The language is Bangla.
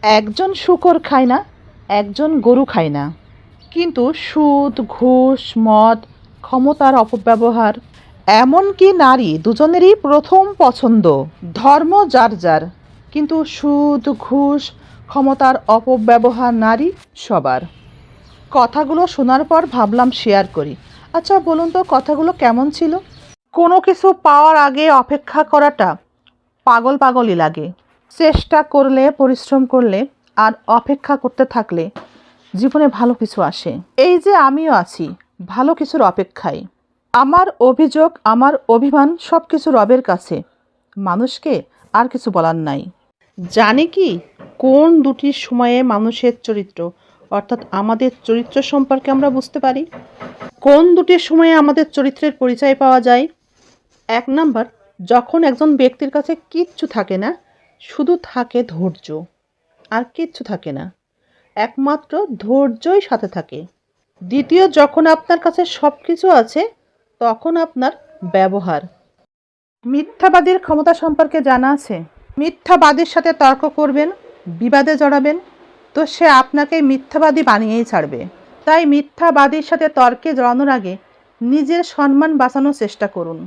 একজন শূকর খায় না, একজন গরু খায় না, কিন্তু সুদ, ঘুষ, মদ, ক্ষমতার অপব্যবহার, এমনকি নারী দুজনেরই প্রথম পছন্দ। ধর্ম যার যার, কিন্তু সুদ, ঘুষ, ক্ষমতার অপব্যবহার নারী সবার। কথাগুলো শোনার পর ভাবলাম শেয়ার করি। আচ্ছা বলুন তো, কথাগুলো কেমন ছিল? কোনো কিছু পাওয়ার আগে অপেক্ষা করাটা পাগল পাগলই লাগে। চেষ্টা করলে, পরিশ্রম করলে আর অপেক্ষা করতে থাকলে জীবনে ভালো কিছু আসে। এই যে আমিও আছি ভালো কিছুর অপেক্ষায়। আমার অভিযোগ, আমার অভিমান সব কিছু রবের কাছে। মানুষকে আর কিছু বলার নাই। জানি কি কোন দুটি সময়ে মানুষের চরিত্র, অর্থাৎ আমাদের চরিত্র সম্পর্কে আমরা বুঝতে পারি? কোন দুটি সময়ে আমাদের চরিত্রের পরিচয় পাওয়া যায়? ১ নাম্বার, যখন একজন ব্যক্তির কাছে কিচ্ছু থাকে না, শুধু থাকে ধৈর্য, আর কিচ্ছু থাকে না, একমাত্র ধৈর্যই সাথে থাকে। দ্বিতীয়, যখন আপনার কাছে সব কিছু আছে, তখন আপনার ব্যবহার। মিথ্যাবাদীর ক্ষমতা সম্পর্কে জানা আছে? মিথ্যাবাদীর সাথে তর্ক করবেন, বিবাদে জড়াবেন, তো সে আপনাকে মিথ্যাবাদী বানিয়েই ছাড়বে। তাই মিথ্যাবাদীর সাথে তর্কে জড়ানোর আগে নিজের সম্মান বাঁচানোর চেষ্টা করুন।